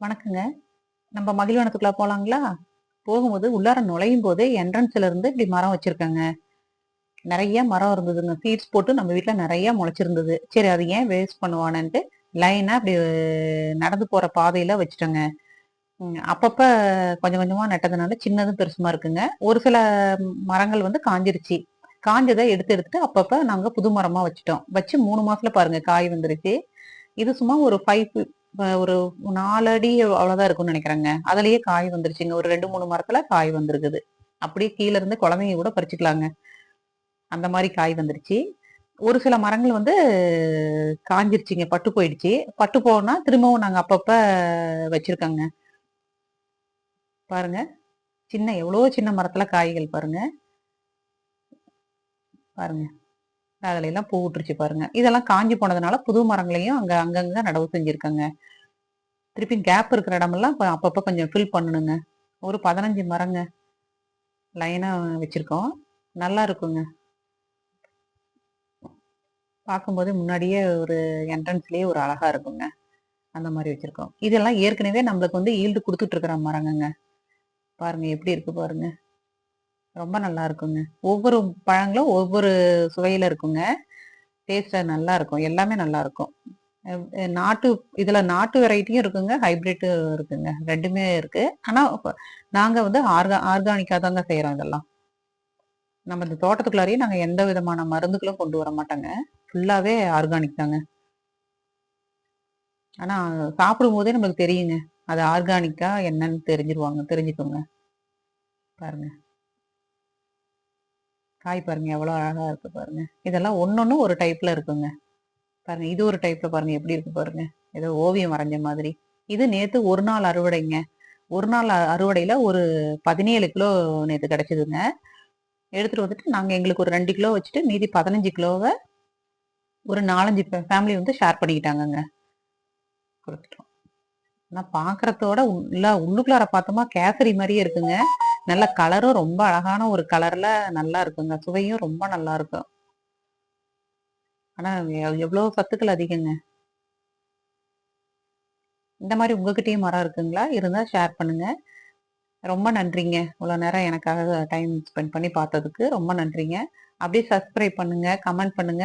வணக்கங்க. நம்ம மகிழ்வனத்துக்குள்ள போலாங்களா? போகும்போது உள்ளார நுழையும் போதே என்ட்ரன்ஸ்ல இருந்து இப்படி மரம் வச்சிருக்காங்க. நெறைய மரம் இருந்ததுங்க. சீட்ஸ் போட்டு நம்ம வீட்ல நெறைய முளைச்சிருந்தது. சரி அது ஏன் வேஸ்ட் பண்ணுவானேன்ட்டு, லைனா அப்படி நடந்து போற பாதையில வச்சுட்டோங்க. அப்பப்ப கொஞ்சம் கொஞ்சமா நட்டதுனால சின்னதும் பெருசுமா இருக்குங்க. ஒரு சில மரங்கள் வந்து காஞ்சிருச்சு. காஞ்சத எடுத்து எடுத்துட்டு அப்பப்ப நாங்க புது மரமா வச்சுட்டோம். வச்சு 3 மாசத்துல பாருங்க காய் வந்துருச்சு. இது சும்மா ஒரு 5 ஒரு 4 அடி அவ்வளோதான் இருக்கும்னு நெனைக்கிறேங்க. அதிலேயே காய் வந்துருச்சுங்க. ஒரு 2, 3 மரத்துல காய் வந்திருக்குது. அப்படியே கீழ இருந்து குழந்தைங்க கூட பறிச்சுக்கலாங்க. அந்த மாரி காய் வந்துருச்சு. ஒரு சில மரங்கள் வந்து காஞ்சிருச்சுங்க. பட்டு போயிடுச்சு. பட்டு போனா திரும்பவும் நாங்க அப்பப்ப வச்சிருக்கோங்க. பாருங்க. எவ்வளோ சின்ன மரத்துல காய்கள் பாருங்க. பாருங்க. அதுலலாம் பூ விட்டுருச்சு பாருங்க. இதெல்லாம் காஞ்சு போனதுனால புது மரங்களையும் அங்கங்க நடவு செஞ்சிருக்கங்க. திருப்பி கேப் இருக்கிற இடமெல்லாம் அப்பப்ப கொஞ்சம் ஃபில் பண்ணணுங்க. ஒரு 15 மரங்க லைனா வச்சிருக்கோம். நல்லா இருக்குங்க. பார்க்கும்போதே முன்னாடியே ஒரு என்ட்ரன்ஸ்லயே ஒரு அழகா இருக்குங்க. அந்த மாரி வச்சிருக்கோம். இதெல்லாம் ஏற்கனவே நம்மளுக்கு வந்து ஈல்டு குடுத்துட்டு இருக்கிற மரங்கங்க. பாருங்க எப்படி இருக்கு பாருங்க. ரொம்ப நல்லா இருக்குங்க. ஒவ்வொரு பழங்களும் ஒவ்வொரு சுவையில இருக்குங்க. டேஸ்ட்டா நல்லா இருக்கும். எல்லாமே நல்லா இருக்கும். நாட்டு இதுல நாட்டு வெரைட்டியும் இருக்குங்க. ஹைபிரிட்டும் இருக்குங்க. 2மே இருக்கு. ஆனா நாங்க வந்து ஆர்கானிக்கா தாங்க செய்றோம் இதெல்லாம். நம்ம இந்த தோட்டத்துக்குள்ளாரயே நாங்க எந்த விதமான மருந்துகளும் கொண்டு வர மாட்டோங்க. ஃபுல்லாவே ஆர்கானிக் தாங்க. ஆனா சாப்பிடும்போதே நம்மளுக்கு தெரியுங்க. அது ஆர்கானிக்கா என்னன்னு தெரிஞ்சுக்கோங்க. பாருங்க. காய் பாருங்க எவ்வளோ அழகா இருக்கு பாருங்க. இதெல்லாம் ஒண்ணொண்ணும் ஒரு டைப்ல இருக்குங்க. பாருங்க இது ஒரு டைப்ல பாருங்க எப்படி இருக்கு பாருங்க. ஏதோ ஓவியம் வரைஞ்ச மாதிரி. இது நேத்து ஒரு நாள் அறுவடைங்க. ஒரு நாள் அறுவடையில ஒரு 17 கிலோ நேத்து கிடைச்சதுங்க. எடுத்துட்டு வந்துட்டு நாங்க எங்களுக்கு ஒரு 2 கிலோ வச்சுட்டு மீதி 15 கிலோவ ஒரு 4, 5 ஃபேமிலி வந்து ஷேர் பண்ணிக்கிட்டாங்கங்க. குடுத்துட்டோம். ஆனா பார்க்கறதோட உள்ளுக்குள்ளார பார்த்தோமா கேசரி மாரியே இருக்குங்க. நல்ல கலரும் ரொம்ப அழகான ஒரு கலர்ல நல்லா இருக்குங்க. சுவையும் ரொம்ப நல்லா இருக்கும். ஆனா எவ்வளோ சத்துக்கள் அதிகங்க. இந்த மாரி உங்ககிட்டயும் மரம் இருக்குங்களா? இருந்தா ஷேர் பண்ணுங்க. ரொம்ப நன்றிங்க. இவ்வளோ நேரம் எனக்காக டைம் ஸ்பெண்ட் பண்ணி பார்த்ததுக்கு ரொம்ப நன்றிங்க. அப்படியே சப்ஸ்கிரைப் பண்ணுங்க, கமெண்ட் பண்ணுங்க.